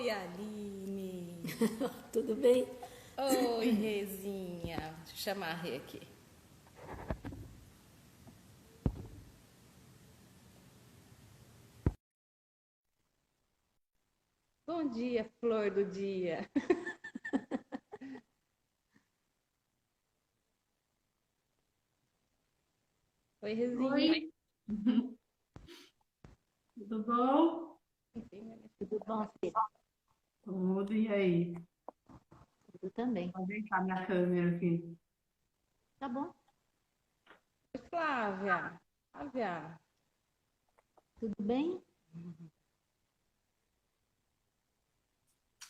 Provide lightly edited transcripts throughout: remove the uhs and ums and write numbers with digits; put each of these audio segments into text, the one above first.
Oi, Aline. Tudo bem? Oi, Rezinha. Deixa eu chamar a Rê aqui. Bom dia, flor do dia. Oi, Rezinha. Oi, tudo bom? Tudo bom, filho? Tudo, e aí? Tudo também. Vou deitar minha câmera aqui. Tá bom? Oi, Flávia. Flávia. Tudo bem?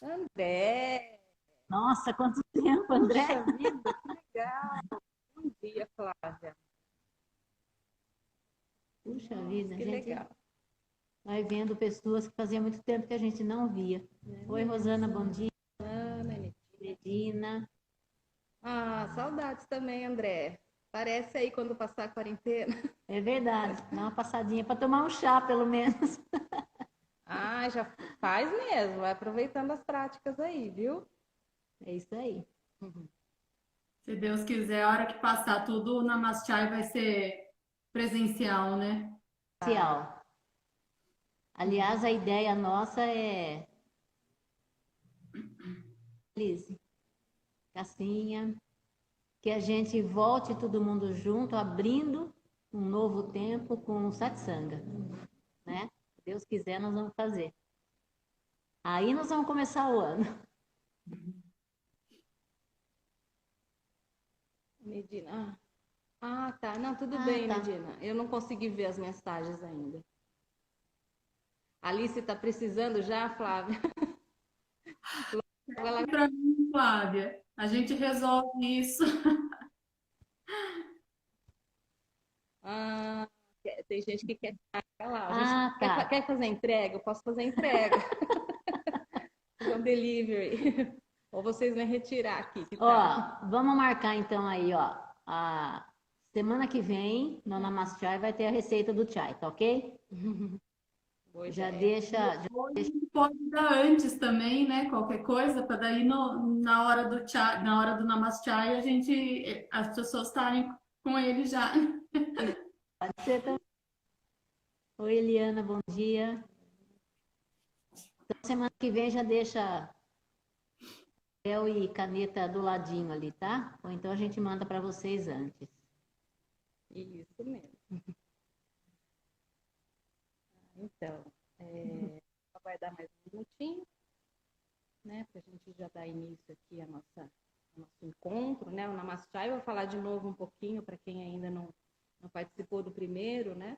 André. Nossa, quanto tempo, André? Puxa vida, que legal. Bom dia, Flávia. Puxa Nossa, vida, a que gente legal. vai vendo pessoas que fazia muito tempo que a gente não via. Oi, Rosana, bom dia. Ana, Medina. ah, saudades também, André. Parece aí quando passar a quarentena. É verdade, dá uma passadinha para tomar um chá, pelo menos. Ah, já faz mesmo. Vai aproveitando as práticas aí, viu? É isso aí. Se Deus quiser, a hora que passar tudo, o Namaste vai ser presencial, né? Social. Aliás, a ideia nossa Lise, Cassinha, que a gente volte todo mundo junto, abrindo um novo tempo com o satsanga, né? Se Deus quiser, nós vamos fazer. Aí nós vamos começar o ano. Medina. Ah, tá. Não, tudo Ah, bem, tá. Medina. Eu não consegui ver as mensagens ainda. Alice tá precisando já, Flávia? Ela... Para mim, Flávia, a gente resolve isso. Ah, tem gente que quer ficar lá. A gente Ah, quer, tá. quer fazer entrega? Eu posso fazer entrega. Fazer um delivery. Ou vocês vêm retirar aqui, que tal? Ó, vamos marcar então aí, ó. A semana que vem, no Namaste vai ter a receita do chai, tá ok? Boa Já ideia. deixa. Ou a gente pode dar antes também, né? Qualquer coisa, para daí na hora do chá, na hora do Namaste, as pessoas estarem com ele já. Pode ser também. Oi, Eliana, bom dia. Então, semana que vem já deixa papel e caneta do ladinho ali, tá? Ou então a gente manda para vocês antes. Isso mesmo. Então, vou aguardar mais um minutinho, né? Para a gente já dar início aqui ao nosso encontro, né? O Namaste, eu vou falar de novo um pouquinho para quem ainda não participou do primeiro, né?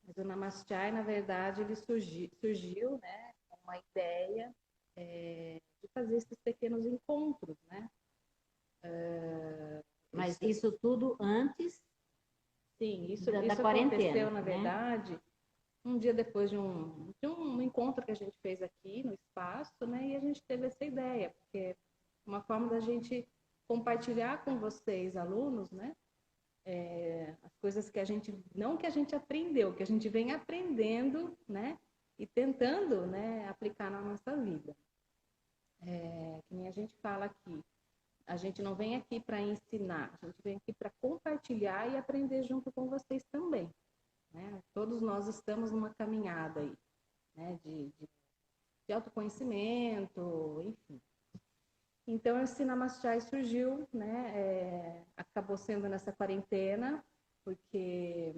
Mas o Namaste, na verdade, ele surgiu, né? Com uma ideia de fazer esses pequenos encontros, né? Mas isso tudo antes Sim, da isso quarentena, aconteceu, na né? verdade, um dia depois de um encontro que a gente fez aqui no espaço, né? E a gente teve essa ideia, porque uma forma da gente compartilhar com vocês, alunos, né? As coisas que a gente, não que a gente aprendeu, que a gente vem aprendendo, né? E tentando, né, aplicar na nossa vida. Que nem a gente fala aqui, a gente não vem aqui para ensinar, a gente vem aqui para compartilhar e aprender junto com vocês também. Né? Todos nós estamos numa caminhada aí, né? De autoconhecimento, enfim. Então, esse Namaste surgiu, né? Acabou sendo nessa quarentena, porque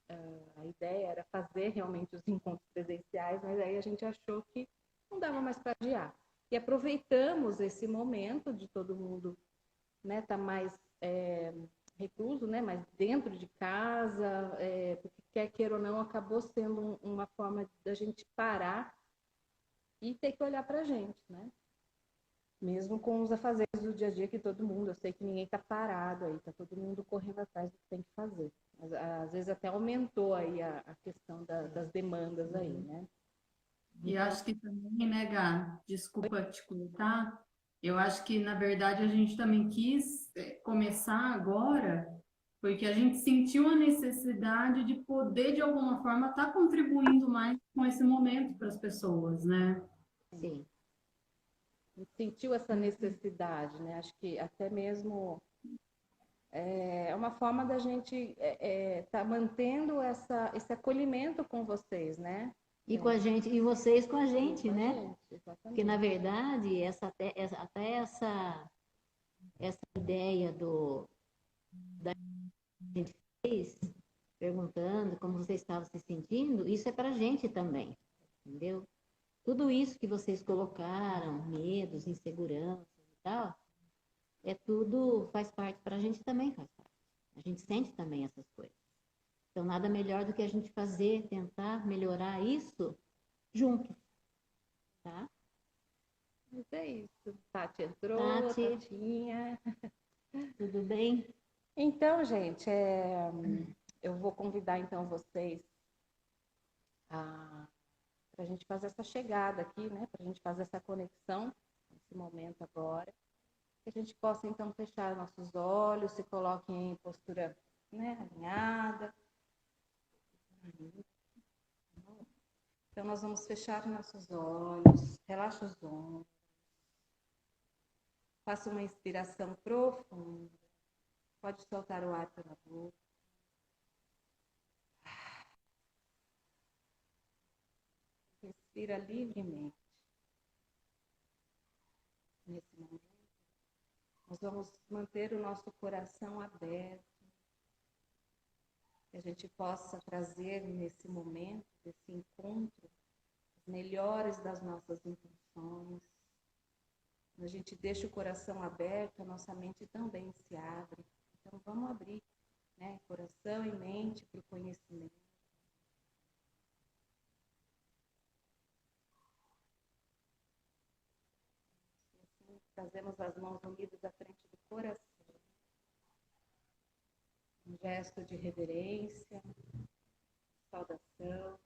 a ideia era fazer realmente os encontros presenciais, mas aí a gente achou que não dava mais para adiar. E aproveitamos esse momento de todo mundo, né, tá mais recluso, né, mas dentro de casa, porque quer queira ou não, acabou sendo uma forma da gente parar e ter que olhar para a gente, né? Mesmo com os afazeres do dia a dia que todo mundo, eu sei que ninguém está parado aí, está todo mundo correndo atrás do que tem que fazer. Mas, às vezes até aumentou aí a questão das demandas aí, né? E Então, acho que também, né, Gá, desculpa te cortar, eu acho que, na verdade, a gente também quis começar agora, porque a gente sentiu a necessidade de poder, de alguma forma, estar contribuindo mais com esse momento para as pessoas, né? Sim. A gente sentiu essa necessidade, né? Acho que até mesmo é uma forma da gente tá mantendo esse acolhimento com vocês, né? E com a gente, e vocês com a gente, Com a né? gente, Porque, na exatamente. verdade, até essa ideia da gente fez, perguntando como vocês estavam se sentindo, isso é para a gente também, entendeu? Tudo isso que vocês colocaram, medos, inseguranças e tal, tudo faz parte, para a gente também faz parte. A gente sente também essas coisas. Então, nada melhor do que a gente fazer, tentar melhorar isso juntos, tá? Mas é isso. Tati entrou, Tati, Tatinha. tudo bem? Então, gente, eu vou convidar então vocês para a gente fazer essa chegada aqui, né? Para a gente fazer essa conexão nesse momento agora. Que a gente possa então fechar nossos olhos, se coloquem em postura, né, alinhada. Então, nós vamos fechar nossos olhos, relaxa os ombros, faça uma inspiração profunda, pode soltar o ar pela boca. Respira livremente. Nesse momento, nós vamos manter o nosso coração aberto, que a gente possa trazer nesse momento, desse encontro, as melhores das nossas intenções. Quando a gente deixa o coração aberto, a nossa mente também se abre. Então, vamos abrir, né, coração e mente para o conhecimento. E assim, trazemos as mãos unidas à frente do coração. Um gesto de reverência, saudação.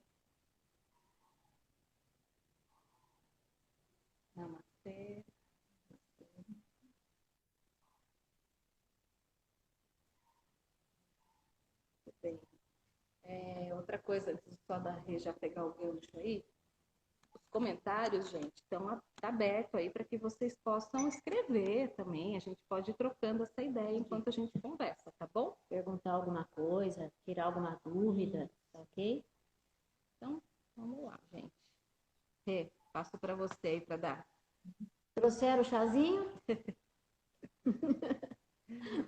Namastê. Muito bem. Outra coisa, antes só da Rê já pegar o gancho aí, os comentários, gente, estão abertos aí para que vocês possam escrever também. A gente pode ir trocando essa ideia enquanto a gente conversa, tá bom? Perguntar alguma coisa, tirar alguma dúvida, tá ok? Então, vamos lá, gente. Rê, passo para você aí para dar. Trouxeram o chazinho?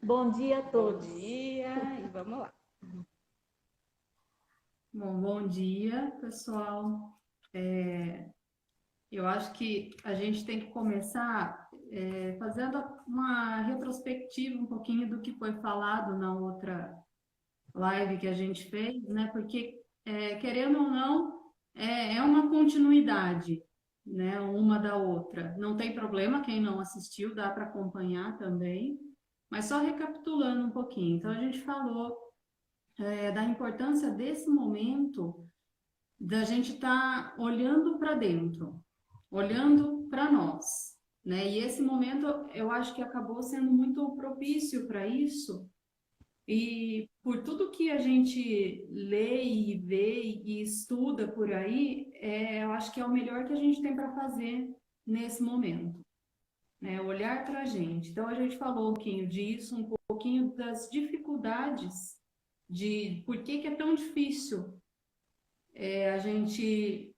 Bom dia a todos. Bom dia e vamos lá. Bom dia, pessoal. Eu acho que a gente tem que começar fazendo uma retrospectiva um pouquinho do que foi falado na outra live que a gente fez, né? Porque, querendo ou não, é uma continuidade, né? Uma da outra. Não tem problema, quem não assistiu, dá para acompanhar também. Mas só recapitulando um pouquinho. Então, a gente falou da importância desse momento da gente estar olhando para dentro, olhando para nós, né? E esse momento eu acho que acabou sendo muito propício para isso. E por tudo que a gente lê e vê e estuda por aí, eu acho que é o melhor que a gente tem para fazer nesse momento, né? Olhar para a gente. Então a gente falou um pouquinho disso, um pouquinho das dificuldades de por que é tão difícil a gente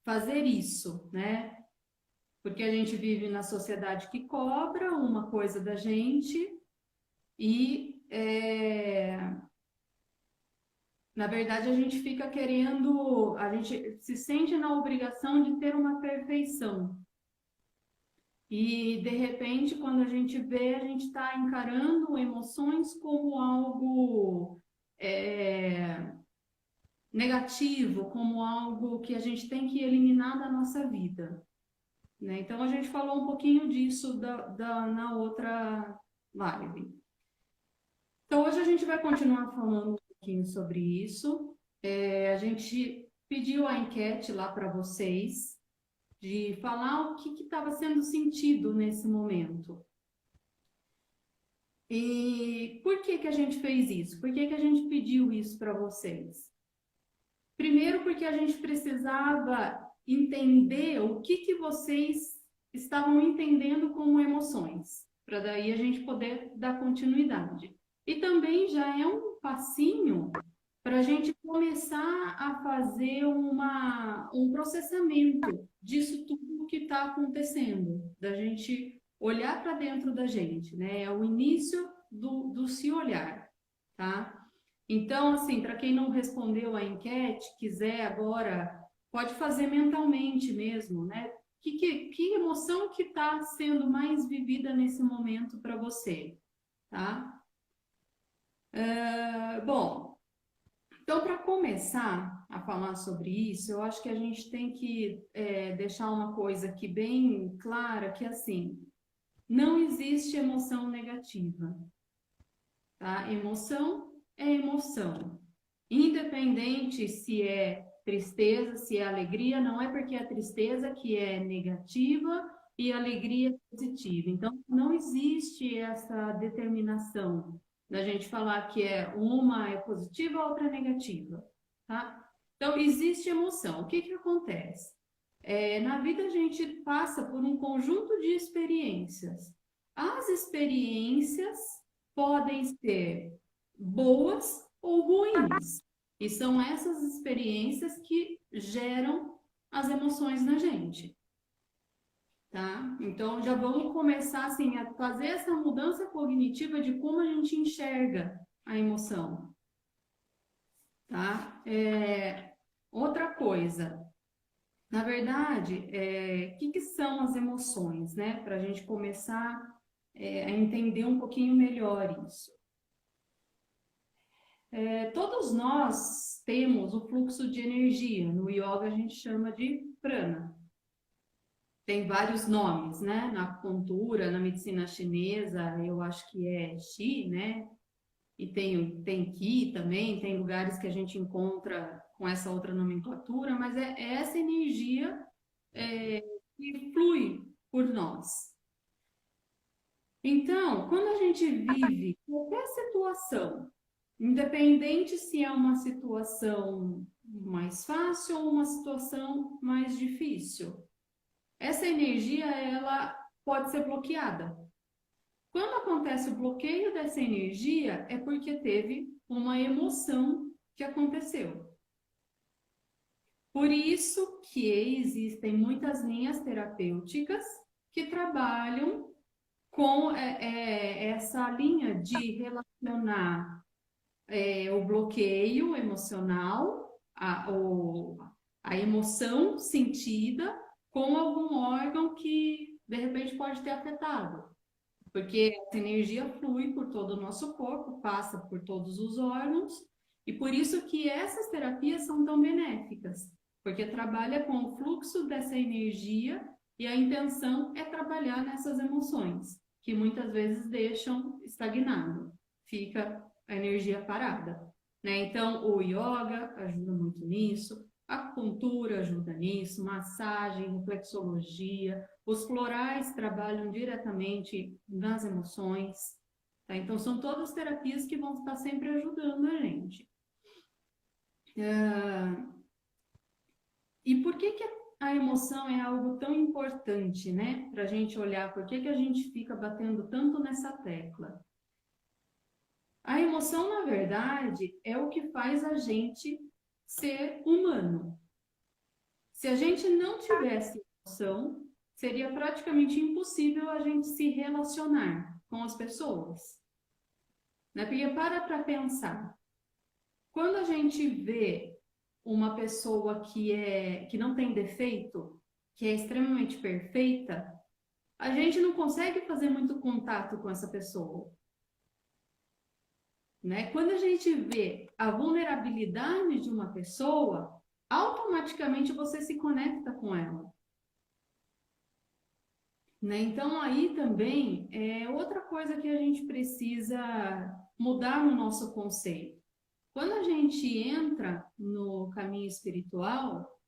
fazer isso, né? Porque a gente vive na sociedade que cobra uma coisa da gente e, na verdade, a gente fica querendo, a gente se sente na obrigação de ter uma perfeição. E, de repente, quando a gente vê, a gente está encarando emoções como algo negativo, como algo que a gente tem que eliminar da nossa vida, né? Então, a gente falou um pouquinho disso na outra live. Então, hoje a gente vai continuar falando um pouquinho sobre isso. A gente pediu a enquete lá para vocês, de falar o que estava sendo sentido nesse momento. E por que a gente fez isso? Por que a gente pediu isso para vocês? Primeiro, porque a gente precisava entender o que vocês estavam entendendo como emoções, para daí a gente poder dar continuidade. E também já é um passinho para a gente começar a fazer um processamento disso tudo que está acontecendo, da gente olhar para dentro da gente, né? É o início do se olhar, tá? Então, assim, para quem não respondeu a enquete, quiser agora, pode fazer mentalmente mesmo, né? Que emoção que está sendo mais vivida nesse momento para você, tá? Bom, então, para começar a falar sobre isso, eu acho que a gente tem que deixar uma coisa aqui bem clara, que assim, não existe emoção negativa, tá? Emoção é emoção. Independente se é tristeza, se é alegria, não é porque é tristeza que é negativa e alegria é positiva. Então, não existe essa determinação da gente falar que uma é positiva, a outra é negativa, tá? Então, existe emoção. O que acontece? Na vida a gente passa por um conjunto de experiências. As experiências podem ser boas ou ruins. E são essas experiências que geram as emoções na gente, tá? Então, já vamos começar, assim, a fazer essa mudança cognitiva de como a gente enxerga a emoção, tá? Outra coisa, na verdade, o que são as emoções, né? Para a gente começar a entender um pouquinho melhor isso. Todos nós temos o fluxo de energia. No yoga a gente chama de prana. Tem vários nomes, né? Na acupuntura, na medicina chinesa, eu acho que é Qi, né? E tem Qi também, tem lugares que a gente encontra com essa outra nomenclatura, mas é essa energia que flui por nós. Então, quando a gente vive qualquer situação, independente se é uma situação mais fácil ou uma situação mais difícil, essa energia ela pode ser bloqueada. Quando acontece o bloqueio dessa energia, é porque teve uma emoção que aconteceu. Por isso que existem muitas linhas terapêuticas que trabalham com essa linha de relacionar o bloqueio emocional, a emoção sentida com algum órgão que de repente pode ter afetado. Porque essa energia flui por todo o nosso corpo, passa por todos os órgãos, e por isso que essas terapias são tão benéficas, porque trabalha com o fluxo dessa energia e a intenção é trabalhar nessas emoções, que muitas vezes deixam estagnado, fica a energia parada, né? Então, o yoga ajuda muito nisso, a acupuntura ajuda nisso, massagem, reflexologia, os florais trabalham diretamente nas emoções, tá? Então, são todas terapias que vão estar sempre ajudando a gente. E por que a emoção é algo tão importante, né? Para a gente olhar, por que a gente fica batendo tanto nessa tecla? A emoção, na verdade, é o que faz a gente ser humano. Se a gente não tivesse emoção, seria praticamente impossível a gente se relacionar com as pessoas. Né? Porque para pensar, quando a gente vê uma pessoa que não tem defeito, que é extremamente perfeita, a gente não consegue fazer muito contato com essa pessoa. Né? Quando a gente vê a vulnerabilidade de uma pessoa, automaticamente você se conecta com ela. Né? Então, aí também é outra coisa que a gente precisa mudar no nosso conceito. Quando a gente entra no caminho espiritual,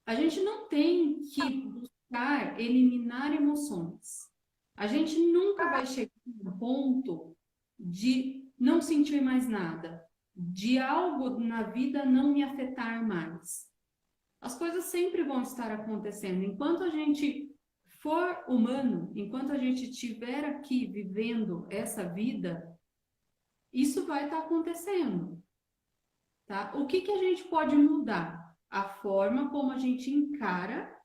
a gente não tem que buscar eliminar emoções. A gente nunca vai chegar no ponto de não sentir mais nada, de algo na vida não me afetar mais. as coisas sempre vão estar acontecendo. Enquanto a gente for humano, enquanto a gente estiver aqui vivendo essa vida, isso vai estar acontecendo, tá? O que que a gente pode mudar? A forma como a gente encara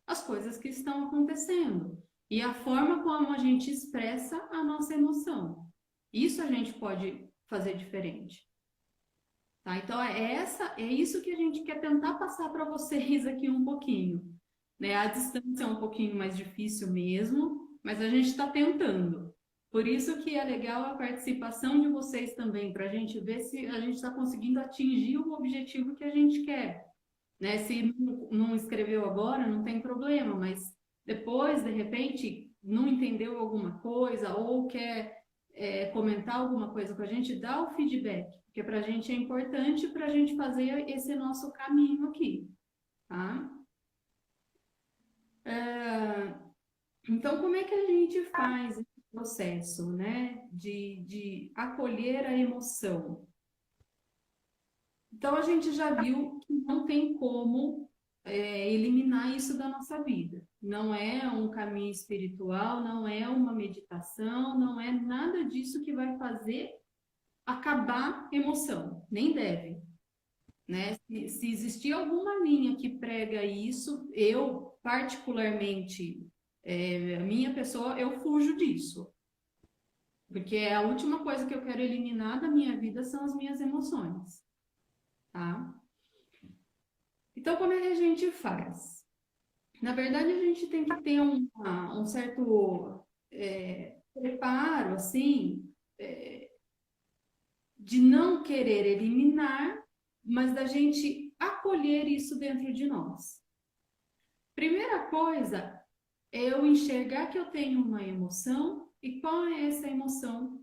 as coisas que estão acontecendo e a forma como a gente expressa a nossa emoção. Isso a gente pode fazer diferente. Tá? Então, é isso que a gente quer tentar passar para vocês aqui um pouquinho. Né? A distância é um pouquinho mais difícil mesmo, mas a gente está tentando. Por isso que é legal a participação de vocês também, para a gente ver se a gente está conseguindo atingir o objetivo que a gente quer. Né? Se não escreveu agora, não tem problema, mas depois, de repente, não entendeu alguma coisa ou quer comentar alguma coisa com a gente, dá o feedback, porque para a gente é importante para a gente fazer esse nosso caminho aqui, tá? Então, como é que a gente faz esse processo, né, de acolher a emoção? Então, a gente já viu que não tem como eliminar isso da nossa vida. Não é um caminho espiritual, não é uma meditação, não é nada disso que vai fazer acabar emoção, nem deve. Né? Se existir alguma linha que prega isso, eu, particularmente, a minha pessoa, eu fujo disso. Porque a última coisa que eu quero eliminar da minha vida são as minhas emoções. Tá? Então, como é que a gente faz? Na verdade, a gente tem que ter um certo preparo, assim, de não querer eliminar, mas da gente acolher isso dentro de nós. Primeira coisa é eu enxergar que eu tenho uma emoção e qual é essa emoção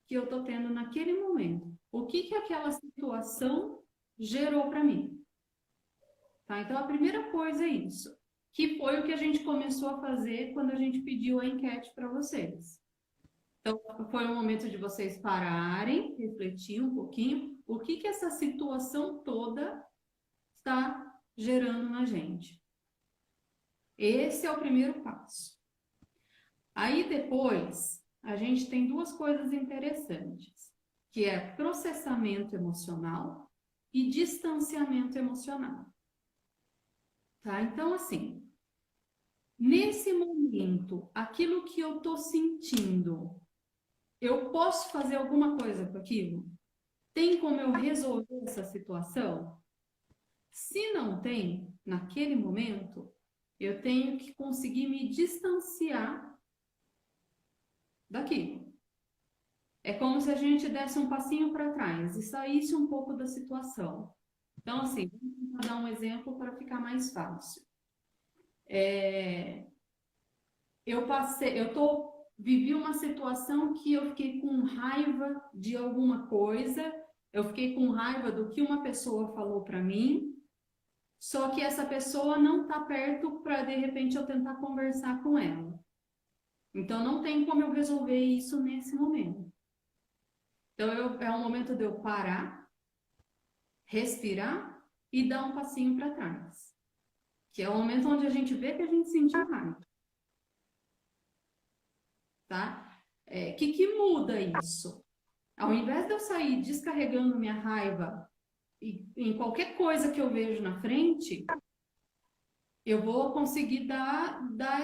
que eu estou tendo naquele momento. O que que aquela situação gerou para mim. Tá? Então, a primeira coisa é isso, que foi o que a gente começou a fazer quando a gente pediu a enquete para vocês. Então, foi o momento de vocês pararem, refletir um pouquinho, o que que essa situação toda está gerando na gente. Esse é o primeiro passo. Aí depois, a gente tem duas coisas interessantes, que é processamento emocional e distanciamento emocional. Tá? Então, assim, nesse momento, aquilo que eu estou sentindo, eu posso fazer alguma coisa com aquilo? Tem como eu resolver essa situação? Se não tem, naquele momento, eu tenho que conseguir me distanciar daquilo. É como se a gente desse um passinho para trás e saísse um pouco da situação. Então, assim, vamos dar um exemplo para ficar mais fácil. Vivi uma situação que eu fiquei com raiva de alguma coisa, eu fiquei com raiva do que uma pessoa falou para mim, só que essa pessoa não está perto para, de repente, eu tentar conversar com ela. Então, não tem como eu resolver isso nesse momento. Então, é um momento de eu parar, respirar e dar um passinho para trás. Que é o momento onde a gente vê que a gente sentiu raiva. Tá? Que muda isso? Ao invés de eu sair descarregando minha raiva em qualquer coisa que eu vejo na frente, eu vou conseguir dar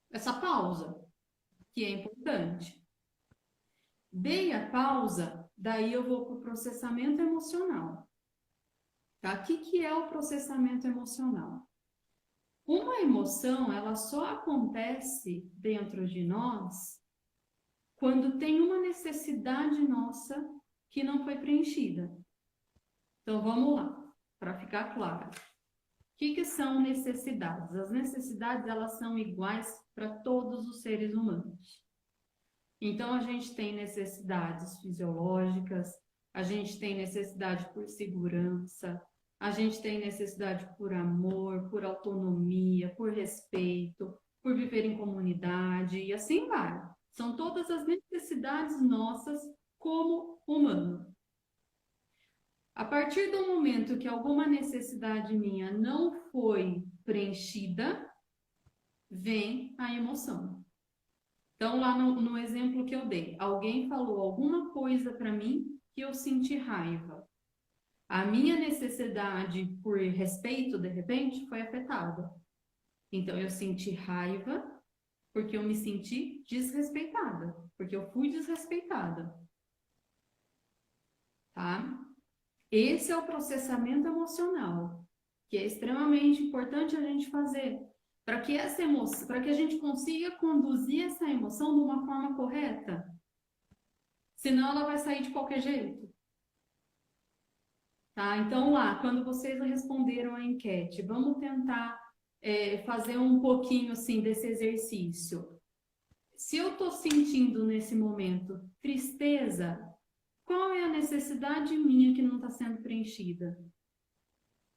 essa pausa, que é importante. Dei a pausa, daí eu vou para o processamento emocional. Tá? O que é o processamento emocional? Uma emoção, ela só acontece dentro de nós quando tem uma necessidade nossa que não foi preenchida. Então, vamos lá, para ficar claro. O que são necessidades? As necessidades, elas são iguais para todos os seres humanos. Então, a gente tem necessidades fisiológicas, a gente tem necessidade por segurança, a gente tem necessidade por amor, por autonomia, por respeito, por viver em comunidade e assim vai. São todas as necessidades nossas como humano. A partir do momento que alguma necessidade minha não foi preenchida, vem a emoção. Então, lá no exemplo que eu dei, alguém falou alguma coisa para mim que eu senti raiva. A minha necessidade por respeito, de repente, foi afetada. Então, eu senti raiva porque eu me senti desrespeitada, porque eu fui desrespeitada. Tá? Esse é o processamento emocional, que é extremamente importante a gente fazer, para que essa emoção, para que a gente consiga conduzir essa emoção de uma forma correta. Senão ela vai sair de qualquer jeito. Tá? Então lá, quando vocês responderam a enquete, vamos tentar fazer um pouquinho assim desse exercício. Se eu estou sentindo nesse momento tristeza, qual é a necessidade minha que não está sendo preenchida?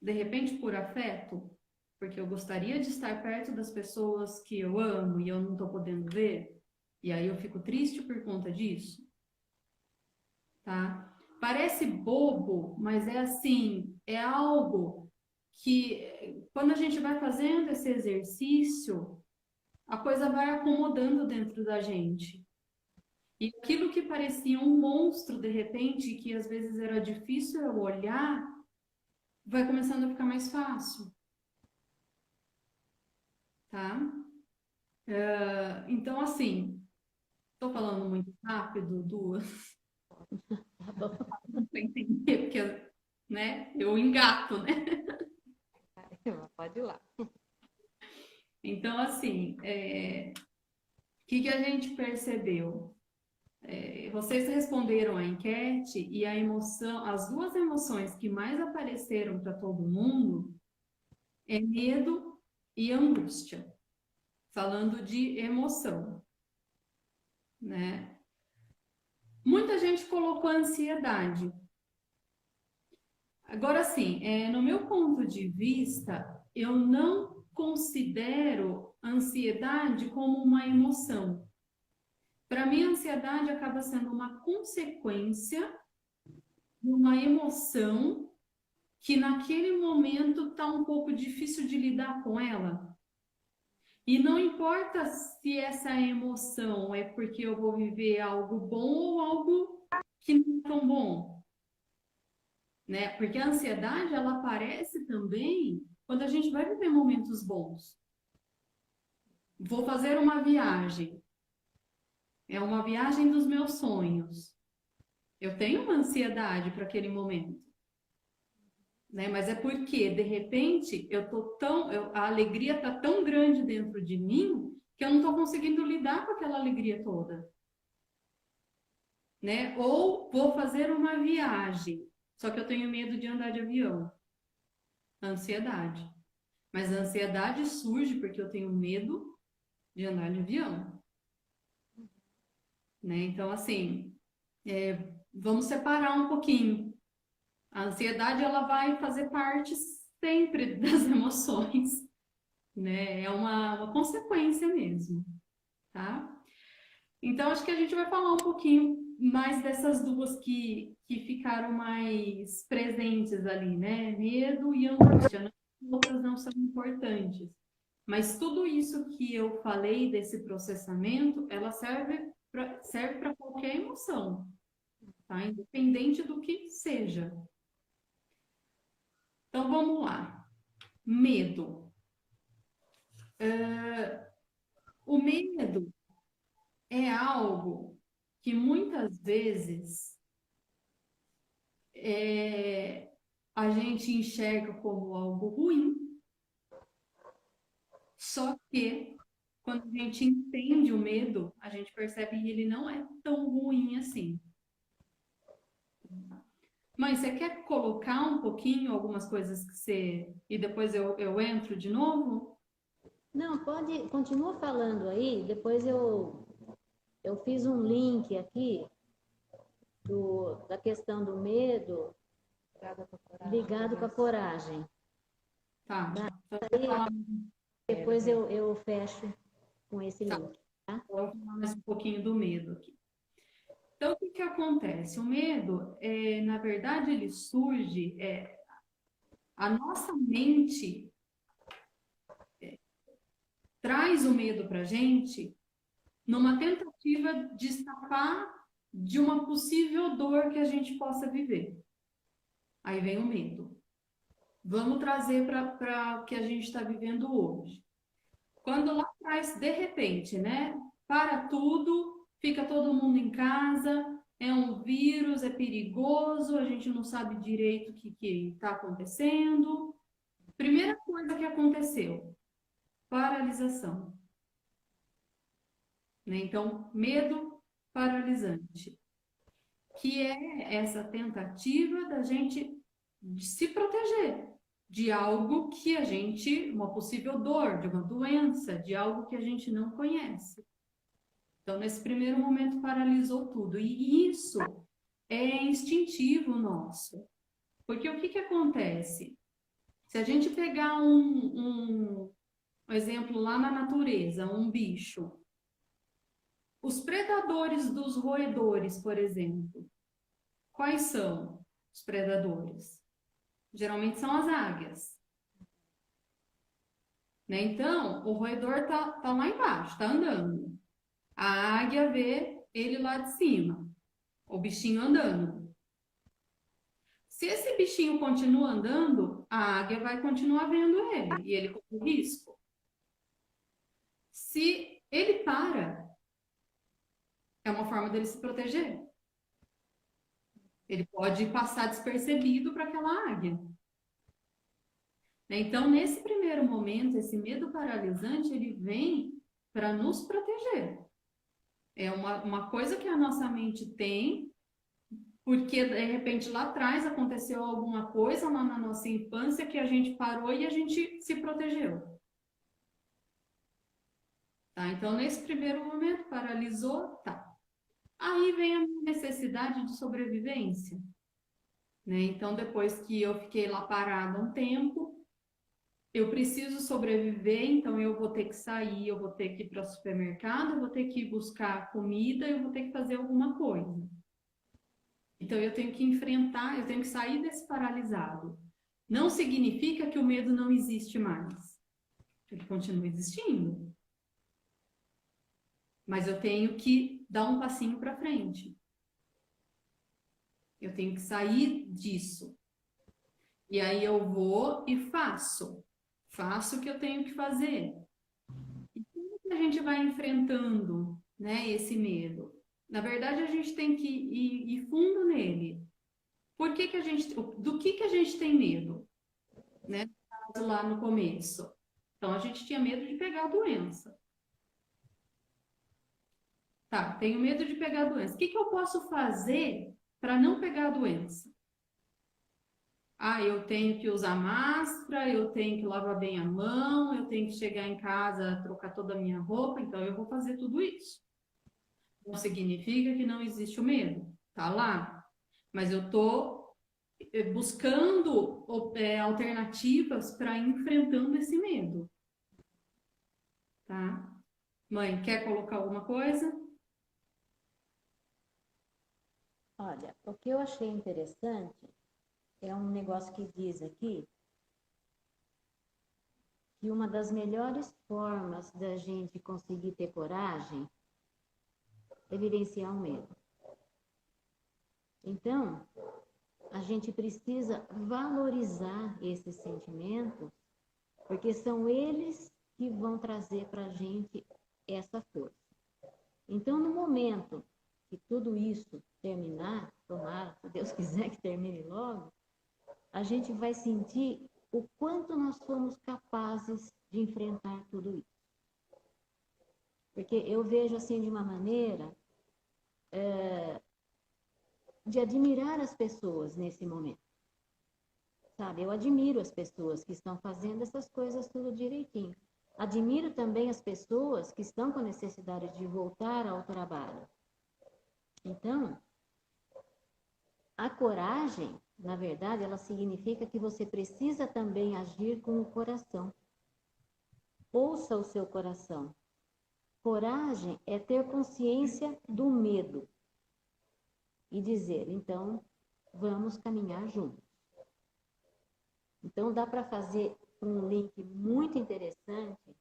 De repente, por afeto, porque eu gostaria de estar perto das pessoas que eu amo e eu não estou podendo ver, e aí eu fico triste por conta disso, tá? Parece bobo, mas é assim, é algo que quando a gente vai fazendo esse exercício, a coisa vai acomodando dentro da gente. E aquilo que parecia um monstro de repente, que às vezes era difícil eu olhar, vai começando a ficar mais fácil. Tá? Então, assim, estou falando muito rápido, duas, para entender, porque, né, eu engato, né? Pode ir lá. Então, assim, o que a gente percebeu? Vocês responderam a enquete e a emoção, as duas emoções que mais apareceram para todo mundo é medo e angústia, falando de emoção, né? Muita gente colocou ansiedade. Agora, sim, no meu ponto de vista, eu não considero ansiedade como uma emoção. Para mim, a ansiedade acaba sendo uma consequência de uma emoção que naquele momento está um pouco difícil de lidar com ela. E não importa se essa emoção é porque eu vou viver algo bom ou algo que não é tão bom. Né? Porque a ansiedade, ela aparece também quando a gente vai viver momentos bons. Vou fazer uma viagem. É uma viagem dos meus sonhos. Eu tenho uma ansiedade para aquele momento. Né? Mas é porque, de repente, a alegria está tão grande dentro de mim que eu não estou conseguindo lidar com aquela alegria toda. Né? Ou vou fazer uma viagem, só que eu tenho medo de andar de avião. Ansiedade. Mas a ansiedade surge porque eu tenho medo de andar de avião. Né? Então, assim, vamos separar um pouquinho. A ansiedade, ela vai fazer parte sempre das emoções. Né? É uma consequência mesmo. Tá? Então, acho que a gente vai falar um pouquinho mais dessas duas que ficaram mais presentes ali, né? Medo e angústia. Outras não são importantes. Mas tudo isso que eu falei desse processamento, ela serve para qualquer emoção, tá? Independente do que seja. Então, vamos lá. Medo. O medo é algo que muitas vezes a gente enxerga como algo ruim, só que quando a gente entende o medo, a gente percebe que ele não é tão ruim assim. Mas você quer colocar um pouquinho algumas coisas que você... E depois eu entro de novo? Não, pode, continua falando aí, depois eu fiz um link aqui da questão do medo ligado com a coragem. Tá. Depois eu fecho com esse link. Tá? Vou falar mais um pouquinho do medo aqui. Então, o que que acontece? O medo, na verdade, ele surge, a nossa mente traz o medo para a gente numa tentativa de escapar de uma possível dor que a gente possa viver. Aí vem o medo. Vamos trazer para o que a gente está vivendo hoje. Quando lá atrás, de repente, né? Para tudo, fica todo mundo em casa, é um vírus, é perigoso, a gente não sabe direito o que está acontecendo. Primeira coisa que aconteceu, paralisação. Né? Então, medo paralisante, que é essa tentativa da gente de se proteger de algo que a gente, uma possível dor, de uma doença, de algo que a gente não conhece. Então, nesse primeiro momento, paralisou tudo. E isso é instintivo nosso. Porque o que que acontece? Se a gente pegar um exemplo lá na natureza, um bicho, os predadores dos roedores, por exemplo, quais são os predadores? Geralmente são as águias. Né? Então, o roedor tá lá embaixo, tá andando. A águia vê ele lá de cima, o bichinho andando. Se esse bichinho continua andando, a águia vai continuar vendo ele e ele corre risco. Se ele para, é uma forma dele se proteger. Ele pode passar despercebido para aquela águia. Então, nesse primeiro momento, esse medo paralisante, ele vem para nos proteger. É uma coisa que a nossa mente tem, porque de repente lá atrás aconteceu alguma coisa lá na nossa infância que a gente parou e a gente se protegeu. Tá? Então, nesse primeiro momento, paralisou, tá. Aí vem a necessidade de sobrevivência. Né? Então, depois que eu fiquei lá parada um tempo, eu preciso sobreviver, então eu vou ter que sair, eu vou ter que ir para o supermercado, eu vou ter que ir buscar comida, eu vou ter que fazer alguma coisa. Então eu tenho que enfrentar, eu tenho que sair desse paralisado. Não significa que o medo não existe mais. Ele continua existindo. Mas eu tenho que dar um passinho para frente. Eu tenho que sair disso. E aí eu vou e faço. Faço o que eu tenho que fazer. E como que a gente vai enfrentando, né, esse medo? Na verdade, a gente tem que ir fundo nele. Por que que a gente, do que a gente tem medo? Né? Lá no começo. Então, a gente tinha medo de pegar a doença. Tá, tenho medo de pegar a doença. O que que eu posso fazer para não pegar a doença? Ah, eu tenho que usar máscara, eu tenho que lavar bem a mão, eu tenho que chegar em casa, trocar toda a minha roupa, então eu vou fazer tudo isso. Não significa que não existe o medo, tá lá. Mas eu tô buscando alternativas para enfrentando esse medo. Tá? Mãe, quer colocar alguma coisa? Olha, o que eu achei interessante é um negócio que diz aqui que uma das melhores formas da gente conseguir ter coragem é vivenciar o medo. Então, a gente precisa valorizar esses sentimentos, porque são eles que vão trazer para a gente essa força. Então, no momento que tudo isso terminar, tomara, se Deus quiser que termine logo, a gente vai sentir o quanto nós somos capazes de enfrentar tudo isso. Porque eu vejo assim de uma maneira de admirar as pessoas nesse momento. Sabe, eu admiro as pessoas que estão fazendo essas coisas tudo direitinho. Admiro também as pessoas que estão com necessidade de voltar ao trabalho. Então, a coragem, na verdade, ela significa que você precisa também agir com o coração. Ouça o seu coração. Coragem é ter consciência do medo. e dizer, então, vamos caminhar juntos. Então, dá para fazer um link muito interessante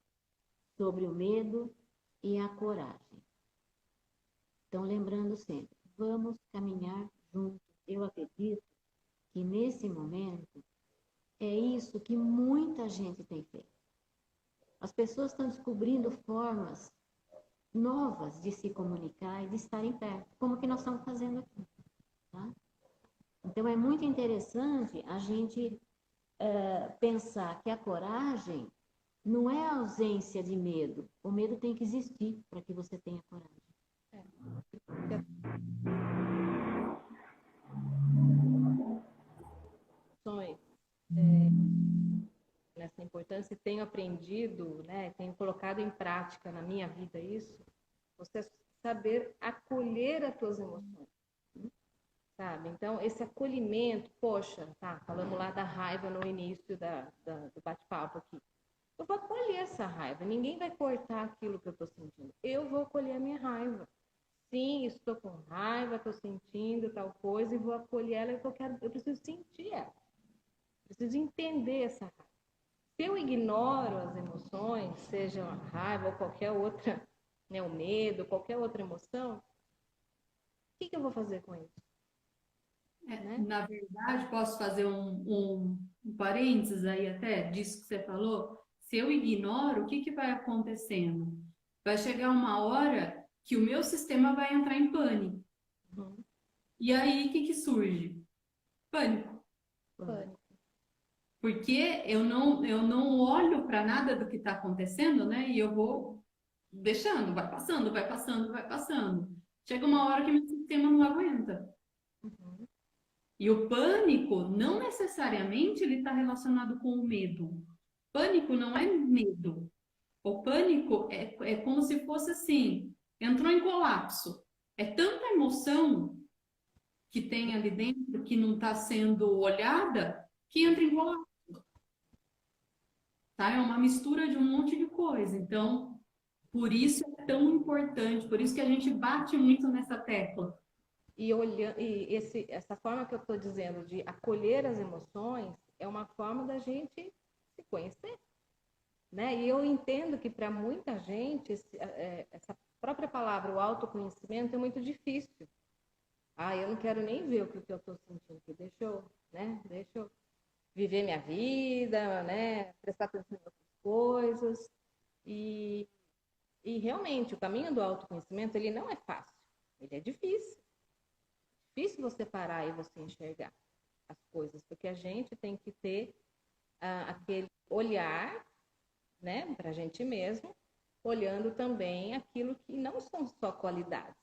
sobre o medo e a coragem. Então, lembrando sempre, vamos caminhar juntos. Eu acredito que nesse momento é isso que muita gente tem feito. As pessoas estão descobrindo formas novas de se comunicar e de estarem perto, como que nós estamos fazendo aqui. Tá? Então, é muito interessante a gente pensar que a coragem não é a ausência de medo. O medo tem que existir para que você tenha coragem. Nessa importância, e tenho aprendido, né, tenho colocado em prática na minha vida isso, você saber acolher as tuas emoções, sabe? Então, esse acolhimento, poxa, tá, falamos lá da raiva no início do bate-papo aqui. Eu vou acolher essa raiva, ninguém vai cortar aquilo que eu estou sentindo. Eu vou acolher a minha raiva. Sim, estou com raiva, estou sentindo tal coisa e vou acolher ela porque eu preciso sentir ela. Preciso entender essa raiva. Se eu ignoro as emoções, seja a raiva ou qualquer outra, né, o medo, qualquer outra emoção, o que eu vou fazer com isso? Né? Na verdade, posso fazer um parênteses aí até disso que você falou? Se eu ignoro, o que vai acontecendo? Vai chegar uma hora que o meu sistema vai entrar em pânico. Uhum. E aí, o que surge? Pânico. Pânico. Porque eu não olho para nada do que está acontecendo, né? E eu vou deixando, vai passando, vai passando, vai passando. Chega uma hora que meu sistema não aguenta. Uhum. E o pânico não necessariamente ele está relacionado com o medo. Pânico não é medo. O pânico é como se fosse assim, entrou em colapso. É tanta emoção que tem ali dentro que não está sendo olhada que entra em colapso. Tá? É uma mistura de um monte de coisa. Então, por isso é tão importante, por isso que a gente bate muito nessa tecla. Essa forma que eu estou dizendo de acolher as emoções é uma forma da gente se conhecer. Né? E eu entendo que para muita gente essa própria palavra, o autoconhecimento, é muito difícil. Eu não quero nem ver o que eu estou sentindo aqui. Deixa eu viver minha vida, né? Prestar atenção em outras coisas. E realmente, o caminho do autoconhecimento, ele não é fácil. Ele é difícil. Difícil você parar e você enxergar as coisas, porque a gente tem que ter aquele olhar, né, para a gente mesmo, olhando também aquilo que não são só qualidades,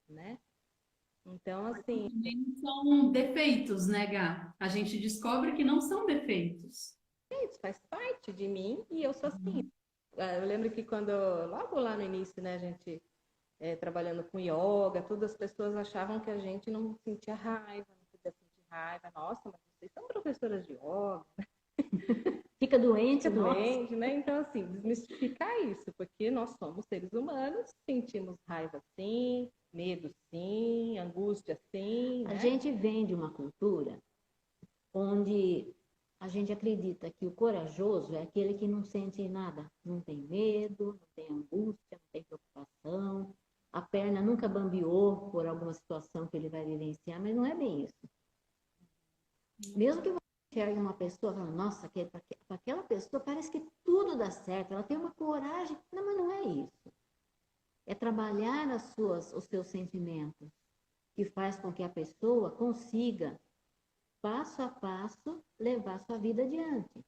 né? Então, assim... Não são defeitos, né, Gá? A gente descobre que não são defeitos. Isso faz parte de mim e eu sou assim. Eu lembro que logo lá no início, né, a gente trabalhando com yoga, todas as pessoas achavam que a gente não sentia raiva, não podia sentir raiva. Nossa, mas vocês são professoras de yoga. Fica doente, né? Então, assim, desmistificar isso, porque nós somos seres humanos, sentimos raiva sim, medo sim, angústia sim. A né? gente vem de uma cultura onde a gente acredita que o corajoso é aquele que não sente nada, não tem medo, não tem angústia, não tem preocupação, a perna nunca bambeou por alguma situação que ele vai vivenciar, mas não é bem isso. Mesmo que você enxergue uma pessoa falando, nossa, para aquela pessoa parece que tudo dá certo, ela tem uma coragem. Não, mas não é isso. É trabalhar os seus sentimentos, que faz com que a pessoa consiga, passo a passo, levar sua vida adiante.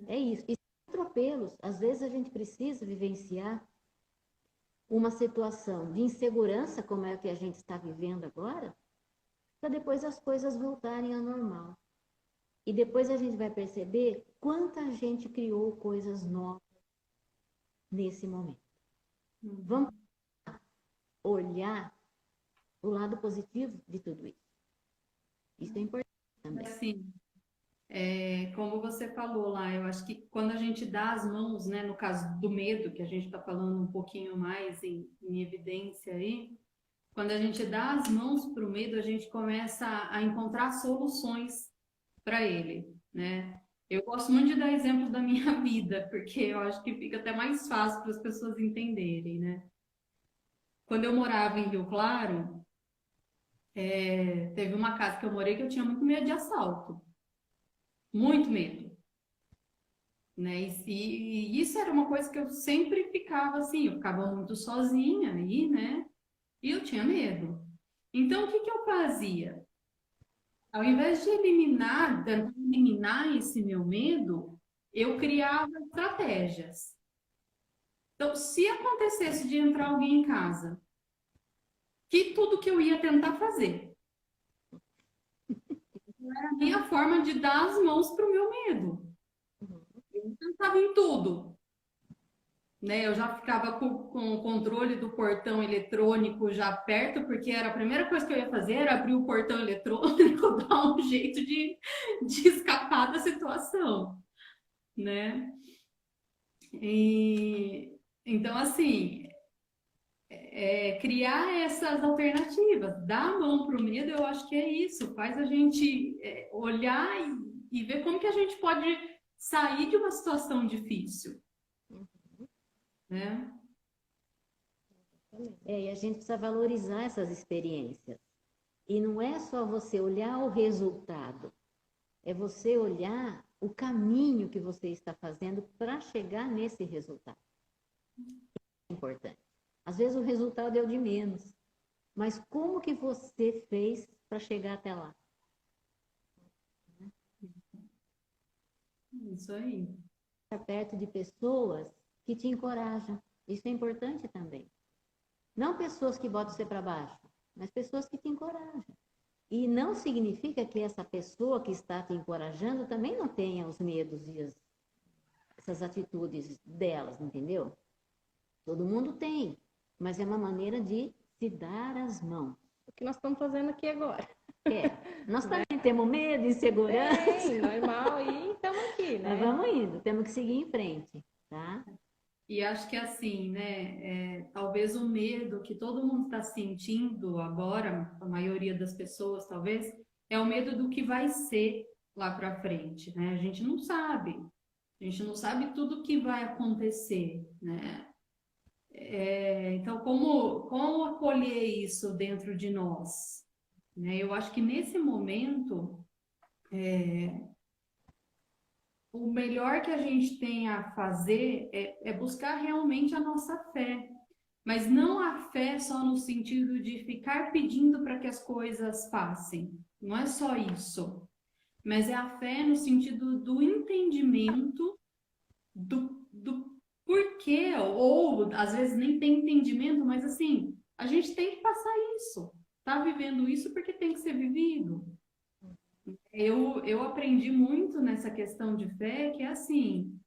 É isso. E sem atropelos. Às vezes a gente precisa vivenciar uma situação de insegurança, como é a que a gente está vivendo agora, para depois as coisas voltarem ao normal. E depois a gente vai perceber quanta gente criou coisas novas nesse momento. Vamos olhar o lado positivo de tudo isso. Isso é importante também. Sim. Como você falou lá, eu acho que quando a gente dá as mãos, né, no caso do medo, que a gente está falando um pouquinho mais em evidência aí, quando a gente dá as mãos para o medo, a gente começa a encontrar soluções para ele, né? Eu gosto muito de dar exemplo da minha vida, porque eu acho que fica até mais fácil para as pessoas entenderem, né? Quando eu morava em Rio Claro, teve uma casa que eu morei que eu tinha muito medo de assalto, muito medo, né? E isso era uma coisa que eu sempre ficava assim, eu ficava muito sozinha aí, né? E eu tinha medo. Então, o que que eu fazia? Ao invés de tentar eliminar esse meu medo, eu criava estratégias. Então, se acontecesse de entrar alguém em casa, que tudo que eu ia tentar fazer era a minha forma de dar as mãos para o meu medo. Eu tentava em tudo, né? Eu já ficava com o controle do portão eletrônico já perto, porque era a primeira coisa que eu ia fazer era abrir o portão eletrônico, dar um jeito de escapar da situação, né? E, então, assim, criar essas alternativas, dar a mão para o medo, eu acho que é isso, faz a gente olhar e ver como que a gente pode sair de uma situação difícil, né? E a gente precisa valorizar essas experiências. E não é só você olhar o resultado, é você olhar o caminho que você está fazendo para chegar nesse resultado. É importante. Às vezes o resultado é o de menos, mas como que você fez para chegar até lá? Isso aí. Estar perto de pessoas que te encorajam. Isso é importante também. Não pessoas que botam você para baixo, mas pessoas que te encorajam. E não significa que essa pessoa que está te encorajando também não tenha os medos e essas atitudes delas, entendeu? Todo mundo tem, mas é uma maneira de se dar as mãos. O que nós estamos fazendo aqui agora. Nós também temos medo, insegurança. Normal, e estamos aqui, né? Nós vamos indo, temos que seguir em frente, tá? E acho que assim, né? Talvez o medo que todo mundo está sentindo agora, a maioria das pessoas, talvez, é o medo do que vai ser lá para frente, né? A gente não sabe. A gente não sabe tudo o que vai acontecer, né? Então, como acolher isso dentro de nós? Né? Eu acho que nesse momento, o melhor que a gente tem a fazer é buscar realmente a nossa fé. Mas não a fé só no sentido de ficar pedindo para que as coisas passem. Não é só isso. Mas é a fé no sentido do entendimento do porquê, ou às vezes nem tem entendimento, mas assim, a gente tem que passar isso. Tá vivendo isso porque tem que ser vivido. Eu aprendi muito nessa questão de fé, que é assim,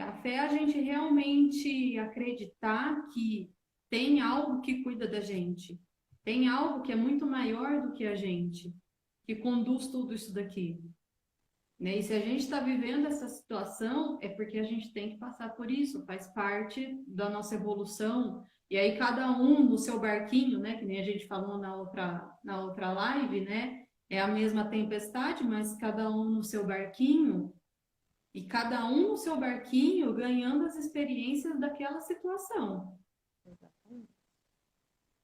a fé é a gente realmente acreditar que tem algo que cuida da gente, tem algo que é muito maior do que a gente, que conduz tudo isso daqui. Né? E se a gente está vivendo essa situação, é porque a gente tem que passar por isso, faz parte da nossa evolução. E aí cada um no seu barquinho, né? Que nem a gente falou na outra live, né? É a mesma tempestade, mas cada um no seu barquinho, e cada um no seu barquinho ganhando as experiências daquela situação.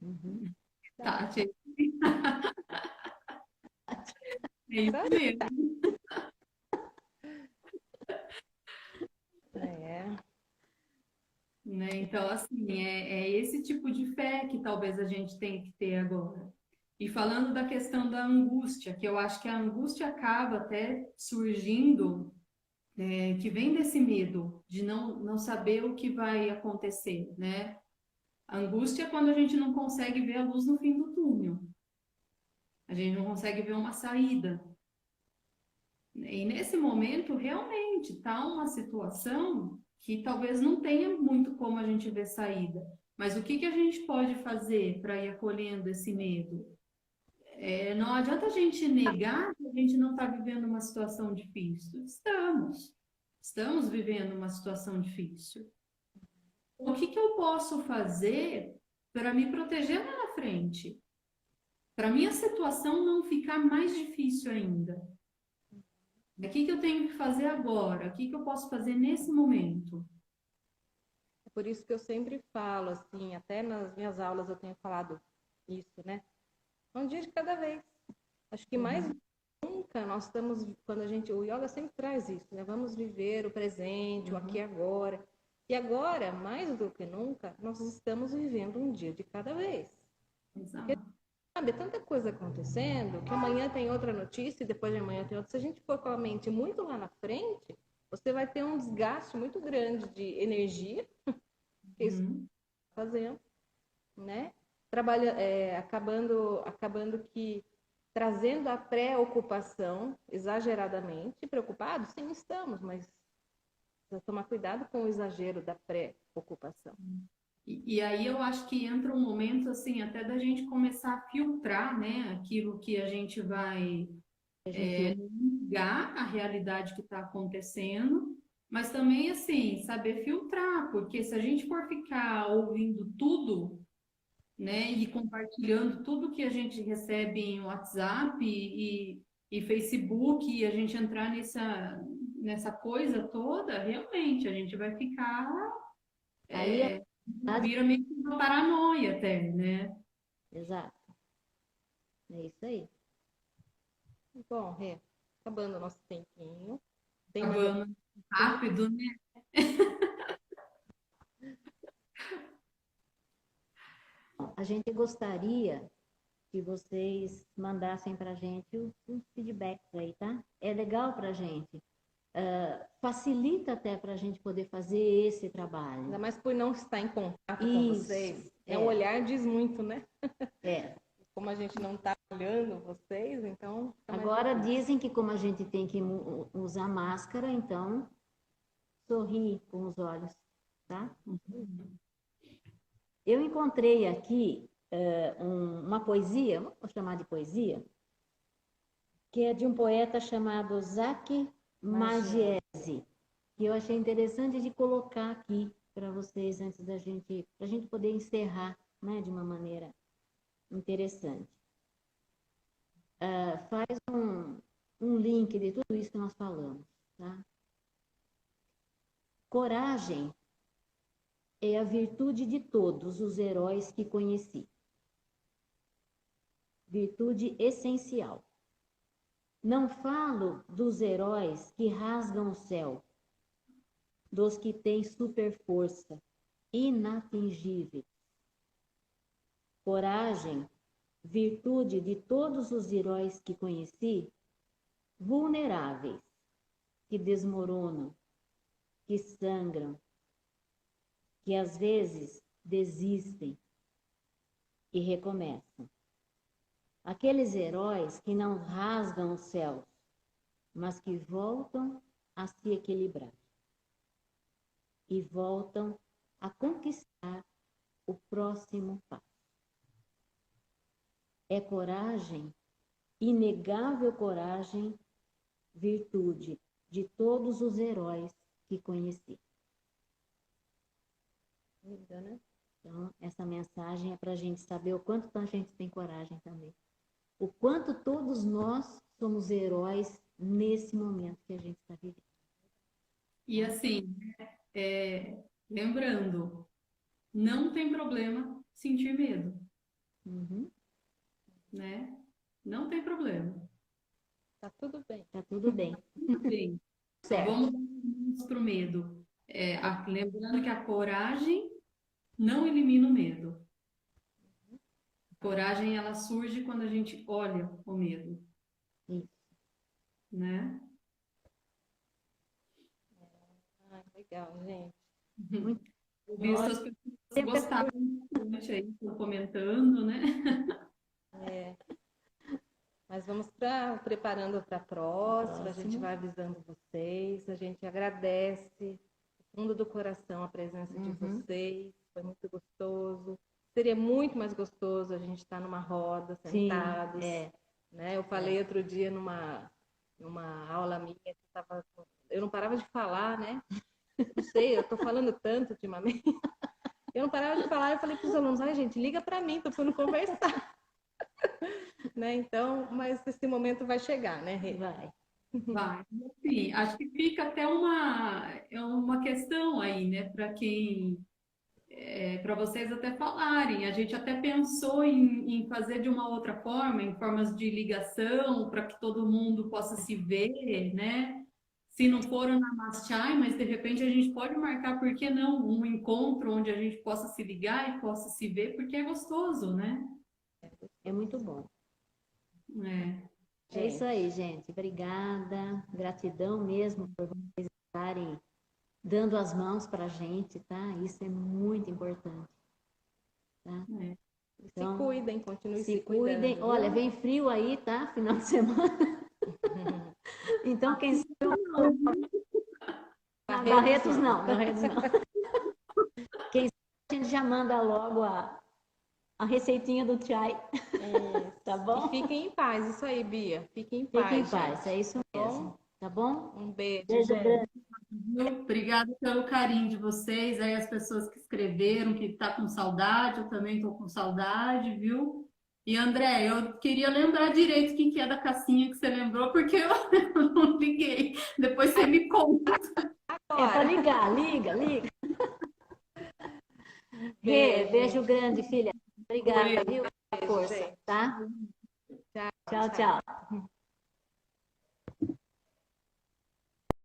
Uhum. Tati. É isso mesmo. Né? Então, assim, é esse tipo de fé que talvez a gente tenha que ter agora. E falando da questão da angústia, que eu acho que a angústia acaba até surgindo, que vem desse medo de não saber o que vai acontecer, né? A angústia é quando a gente não consegue ver a luz no fim do túnel. A gente não consegue ver uma saída. E nesse momento, realmente, está uma situação que talvez não tenha muito como a gente ver saída. Mas o que a gente pode fazer para ir acolhendo esse medo? Não adianta a gente negar que a gente não está vivendo uma situação difícil. Estamos vivendo uma situação difícil. O que eu posso fazer para me proteger lá na frente, para minha situação não ficar mais difícil ainda. O que eu tenho que fazer agora? O que eu posso fazer nesse momento? É por isso que eu sempre falo, assim, até nas minhas aulas eu tenho falado isso, né? Um dia de cada vez. Acho que mais nunca nós estamos, quando o yoga sempre traz isso, né? Vamos viver o presente, o aqui e agora. E agora, mais do que nunca, nós estamos vivendo um dia de cada vez. Exato. Porque, sabe, tanta coisa acontecendo, que amanhã tem outra notícia e depois de amanhã tem outra. Se a gente for com a mente muito lá na frente, você vai ter um desgaste muito grande de energia, que isso está fazendo, né? Acabando que trazendo a preocupação exageradamente. Preocupados? Sim, estamos, mas precisa tomar cuidado com o exagero da preocupação. E aí eu acho que entra um momento, assim, até da gente começar a filtrar, né, aquilo que a gente vai ligar a realidade que está acontecendo, mas também, assim, saber filtrar, porque se a gente for ficar ouvindo tudo, né, e compartilhando tudo que a gente recebe em WhatsApp e Facebook, e a gente entrar nessa coisa toda, realmente, a gente vai ficar, vira meio que uma paranoia até, né? Exato. É isso aí. Bom, acabando o nosso tempinho. Acabando rápido, né? A gente gostaria que vocês mandassem para a gente os feedbacks aí, tá? É legal para a gente. Facilita até para a gente poder fazer esse trabalho. Ainda mais por não estar em contato com vocês. O olhar diz muito, né? Como a gente não está olhando vocês, então... Agora dizem que como a gente tem que usar máscara, então sorri com os olhos, tá? Eu encontrei aqui uma poesia, vou chamar de poesia, que é de um poeta chamado Zaki Magiese, que eu achei interessante de colocar aqui para vocês antes da gente, para a gente poder encerrar, né, de uma maneira interessante. Faz um link de tudo isso que nós falamos, tá? Coragem é a virtude de todos os heróis que conheci. Virtude essencial. Não falo dos heróis que rasgam o céu, dos que têm superforça, inatingíveis. Coragem, virtude de todos os heróis que conheci, vulneráveis, que desmoronam, que sangram, que às vezes desistem e recomeçam. Aqueles heróis que não rasgam os céus, mas que voltam a se equilibrar e voltam a conquistar o próximo passo. É coragem, inegável coragem, virtude de todos os heróis que conheci. Linda, né? Então, essa mensagem é para a gente saber o quanto a gente tem coragem também. O quanto todos nós somos heróis nesse momento que a gente está vivendo. E assim, lembrando, não tem problema sentir medo, né? Não tem problema. Tá tudo bem. Tá tudo bem. Sim. Certo. Vamos para o medo. Lembrando que a coragem não elimina o medo. A coragem, ela surge quando a gente olha o medo. Isso. Né? Legal, gente. Muito Visto as pessoas gostaram bastante aí, estão comentando, né? Mas vamos preparando para a próxima, a gente vai avisando vocês, a gente agradece do fundo do coração a presença de vocês, foi muito gostoso. Seria muito mais gostoso a gente estar numa roda, sentados. Né? Eu falei outro dia numa aula minha, eu não parava de falar, né? Não sei, eu estou falando tanto ultimamente. Eu não parava de falar, eu falei para os alunos, ai gente, liga para mim, tô não conversar. Né? Então, mas esse momento vai chegar, né, Rê? Vai. Vai. Sim, acho que fica até uma questão aí, né, para quem, para vocês até falarem. A gente até pensou em fazer de uma outra forma, em formas de ligação, para que todo mundo possa se ver, né? Se não for o Namaste, mas de repente a gente pode marcar, por que não, um encontro onde a gente possa se ligar e possa se ver, porque é gostoso, né? É muito bom. É. É isso aí, gente. Obrigada. Gratidão mesmo por vocês estarem dando as mãos para a gente, tá? Isso é muito importante. Tá? É. Então, se cuidem, continuem se se cuidem. cuidando. Olha, vem frio aí, tá? Final de semana. Então, quem sabe... Barretos não. Quem sabe a gente já manda logo a receitinha do chai. Tá bom? E fiquem em paz, isso aí, Bia. Fiquem em Fiquem paz. em paz, gente. é isso mesmo. Tá bom? Um beijo, Beijo gente. grande. Obrigada pelo carinho de vocês, aí as pessoas que escreveram, que tá com saudade, eu também tô com saudade, viu? E André, eu queria lembrar direito quem que é da Cassinha que você lembrou, porque eu não liguei. Depois você me conta. É para ligar, liga. Rê, beijo grande, filha. Obrigada, viu? Pela força, tá? Tchau, tchau.